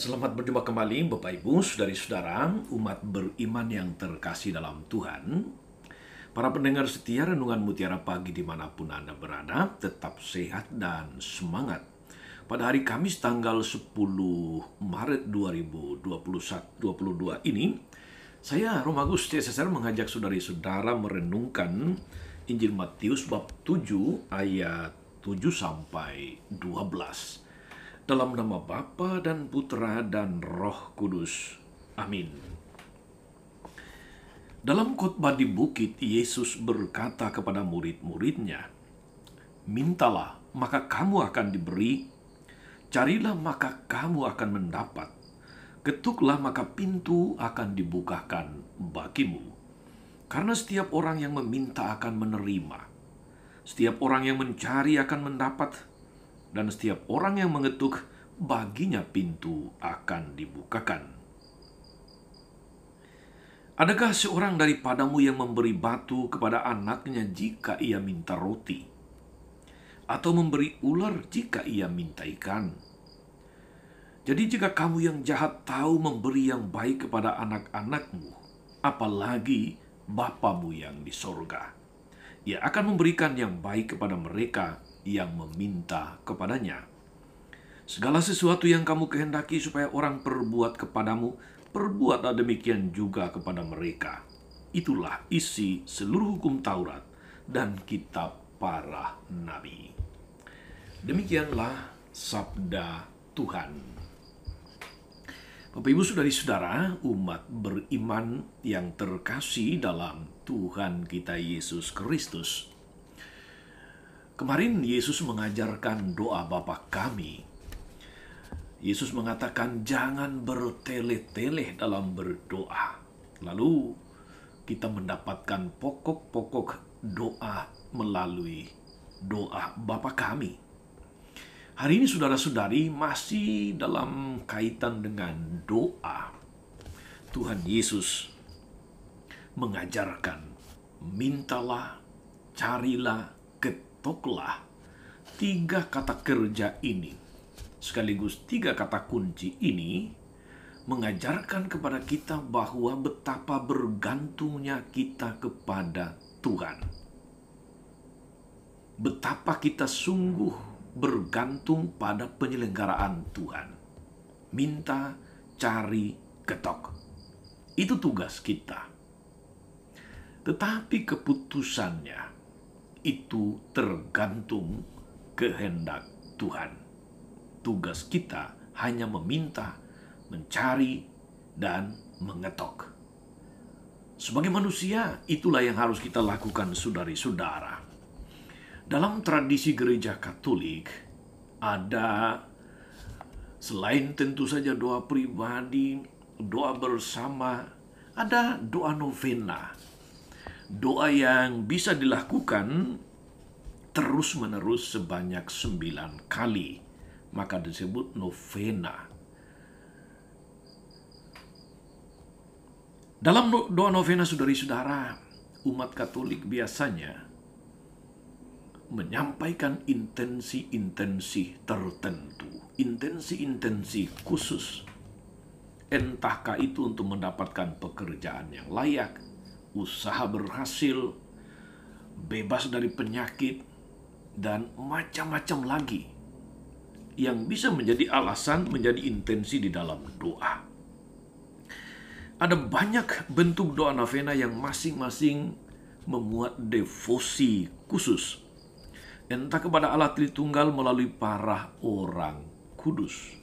Selamat berjumpa kembali Bapak Ibu, saudari-saudara, umat beriman yang terkasih dalam Tuhan. Para pendengar setia Renungan Mutiara Pagi dimanapun Anda berada, tetap sehat dan semangat. Pada hari Kamis tanggal 10 Maret 2022 ini, saya Romagus CSR mengajak saudari-saudara merenungkan Injil Matius bab 7 ayat 7 sampai 12. Dalam nama Bapa dan Putra dan Roh Kudus. Amin. Dalam khotbah di bukit, Yesus berkata kepada murid-muridnya, "Mintalah, maka kamu akan diberi. Carilah, maka kamu akan mendapat. Ketuklah, maka pintu akan dibukakan bagimu. Karena setiap orang yang meminta akan menerima. Setiap orang yang mencari akan mendapat. Dan setiap orang yang mengetuk, baginya pintu akan dibukakan. Adakah seorang daripadamu yang memberi batu kepada anaknya jika ia minta roti? Atau memberi ular jika ia minta ikan? Jadi jika kamu yang jahat tahu memberi yang baik kepada anak-anakmu, apalagi Bapamu yang di sorga, Ia akan memberikan yang baik kepada mereka yang meminta kepadanya. Segala sesuatu yang kamu kehendaki supaya orang perbuat kepadamu, perbuatlah demikian juga kepada mereka. Itulah isi seluruh hukum Taurat dan kitab para nabi." Demikianlah sabda Tuhan. Bapak Ibu saudari-saudara, umat beriman yang terkasih dalam Tuhan kita Yesus Kristus. Kemarin Yesus mengajarkan doa Bapa kami. Yesus mengatakan jangan bertele-tele dalam berdoa. Lalu kita mendapatkan pokok-pokok doa melalui doa Bapa kami. Hari ini saudara-saudari masih dalam kaitan dengan doa. Tuhan Yesus mengajarkan, mintalah, carilah, ketoklah. 3 kata kerja ini, sekaligus 3 kata kunci ini, mengajarkan kepada kita bahwa betapa bergantungnya kita kepada Tuhan. Betapa kita sungguh bergantung pada penyelenggaraan Tuhan. Minta, cari, ketok. Itu tugas kita. Tetapi keputusannya itu tergantung kehendak Tuhan. Tugas kita hanya meminta, mencari, dan mengetok. Sebagai manusia, itulah yang harus kita lakukan, saudari-saudara. Dalam tradisi gereja Katolik, ada selain tentu saja doa pribadi, doa bersama, ada doa novena. Doa yang bisa dilakukan terus-menerus sebanyak 9 kali. Maka disebut novena. Dalam doa novena, saudari-saudara, umat Katolik biasanya menyampaikan intensi-intensi tertentu, intensi-intensi khusus. Entahkah itu untuk mendapatkan pekerjaan yang layak, usaha berhasil, bebas dari penyakit, dan macam-macam lagi yang bisa menjadi alasan, menjadi intensi di dalam doa. Ada banyak bentuk doa novena yang masing-masing memuat devosi khusus, entah kepada Allah Tritunggal melalui para orang kudus.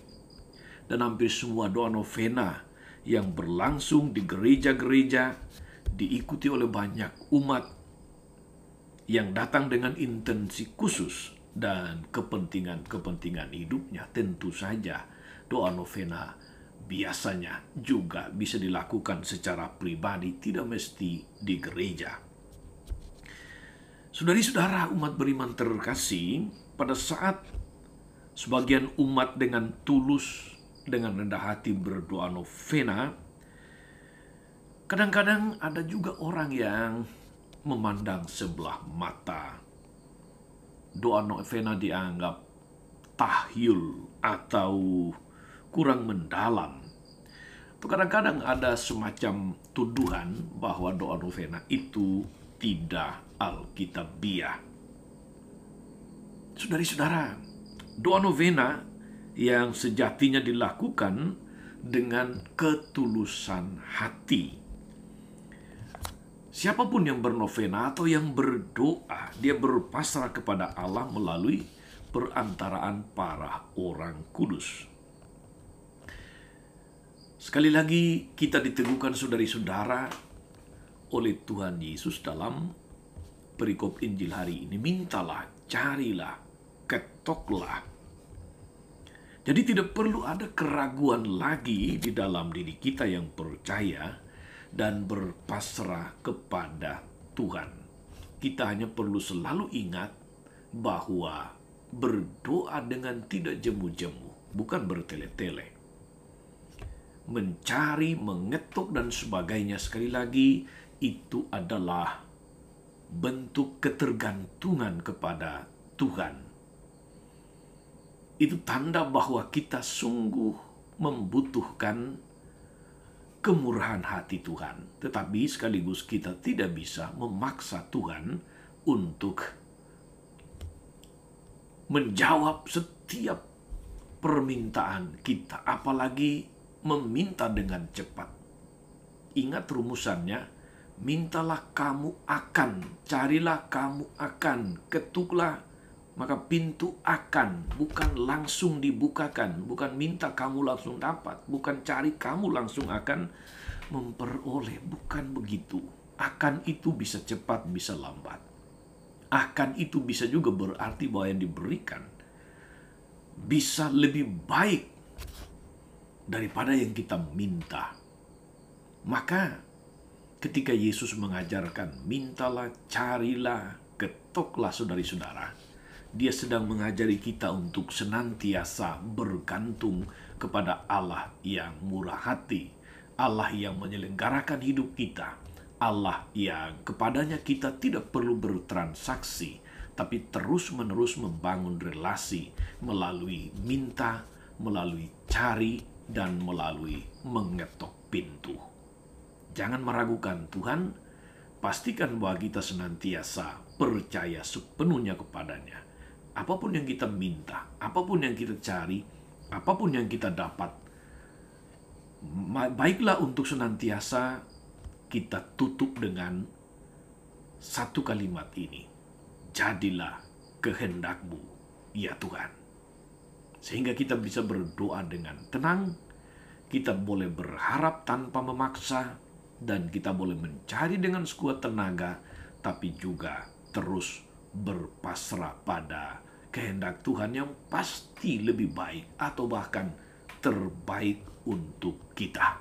Dan hampir semua doa novena yang berlangsung di gereja-gereja diikuti oleh banyak umat yang datang dengan intensi khusus dan kepentingan-kepentingan hidupnya. Tentu saja doa novena biasanya juga bisa dilakukan secara pribadi, tidak mesti di gereja. Saudari-saudara umat beriman terkasih, pada saat sebagian umat dengan tulus, dengan rendah hati berdoa novena, kadang-kadang ada juga orang yang memandang sebelah mata. Doa novena dianggap tahyul atau kurang mendalam. Kadang-kadang ada semacam tuduhan bahwa doa novena itu tidak alkitabiah. Saudari-saudara, doa novena yang sejatinya dilakukan dengan ketulusan hati. Siapapun yang bernovena atau yang berdoa, dia berpasrah kepada Allah melalui perantaraan para orang kudus. Sekali lagi kita diteguhkan saudari-saudara oleh Tuhan Yesus dalam perikop Injil hari ini. Mintalah, carilah, ketoklah. Jadi tidak perlu ada keraguan lagi di dalam diri kita yang percaya dan berpasrah kepada Tuhan. Kita hanya perlu selalu ingat bahwa berdoa dengan tidak jemu-jemu, bukan bertele-tele. Mencari, mengetuk, dan sebagainya, sekali lagi, itu adalah bentuk ketergantungan kepada Tuhan. Itu tanda bahwa kita sungguh membutuhkan kemurahan hati Tuhan. Tetapi sekaligus kita tidak bisa memaksa Tuhan untuk menjawab setiap permintaan kita, apalagi meminta dengan cepat. Ingat rumusannya, mintalah kamu akan, carilah kamu akan, ketuklah maka pintu akan, bukan langsung dibukakan, bukan minta kamu langsung dapat, bukan cari kamu langsung akan memperoleh, bukan begitu. Akan itu bisa cepat, bisa lambat. Akan itu bisa juga berarti bahwa yang diberikan bisa lebih baik daripada yang kita minta. Maka ketika Yesus mengajarkan mintalah, carilah, ketoklah, saudari-saudara, Dia sedang mengajari kita untuk senantiasa bergantung kepada Allah yang murah hati, Allah yang menyelenggarakan hidup kita, Allah yang kepadanya kita tidak perlu bertransaksi, tapi terus-menerus membangun relasi melalui minta, melalui cari, dan melalui mengetok pintu. Jangan meragukan Tuhan, pastikan bahwa kita senantiasa percaya sepenuhnya kepadanya. Apapun yang kita minta, apapun yang kita cari, apapun yang kita dapat, baiklah untuk senantiasa kita tutup dengan satu kalimat ini. Jadilah kehendak-Mu, ya Tuhan. Sehingga kita bisa berdoa dengan tenang, kita boleh berharap tanpa memaksa, dan kita boleh mencari dengan sekuat tenaga, tapi juga terus berpasrah pada kehendak Tuhan yang pasti lebih baik atau bahkan terbaik untuk kita.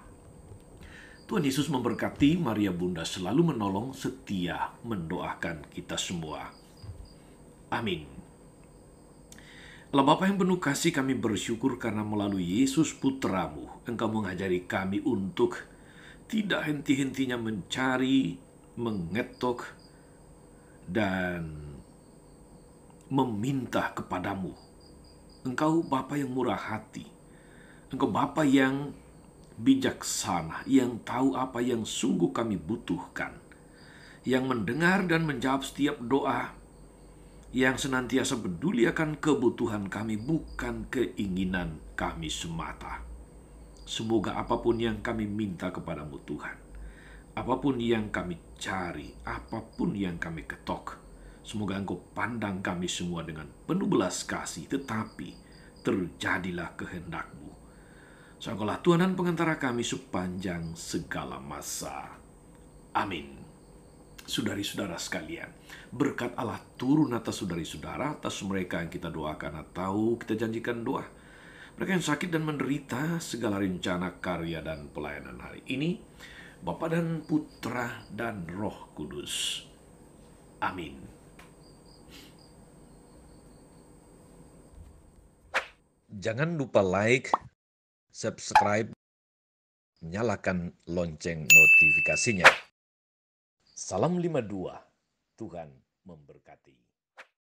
Tuhan Yesus memberkati. Maria Bunda selalu menolong, setia mendoakan kita semua. Amin. Allah Bapa yang penuh kasih, kami bersyukur karena melalui Yesus Putramu, Engkau mengajari kami untuk tidak henti-hentinya mencari, mengetok, dan meminta kepadamu. Engkau Bapa yang murah hati. Engkau Bapa yang bijaksana, yang tahu apa yang sungguh kami butuhkan, yang mendengar dan menjawab setiap doa, yang senantiasa peduli akan kebutuhan kami, bukan keinginan kami semata. Semoga apapun yang kami minta kepadamu Tuhan, apapun yang kami cari, apapun yang kami ketok, semoga Engkau pandang kami semua dengan penuh belas kasih, tetapi terjadilah kehendak-Mu. Engkaulah Tuhan dan pengantara kami sepanjang segala masa. Amin. Saudari-saudara sekalian, berkat Allah turun atas saudari-saudara, atas mereka yang kita doakan atau kita janjikan doa. Mereka yang sakit dan menderita segala rencana, karya, dan pelayanan hari ini, Bapa dan Putra dan Roh Kudus. Amin. Jangan lupa like, subscribe, nyalakan lonceng notifikasinya. Salam 52, Tuhan memberkati.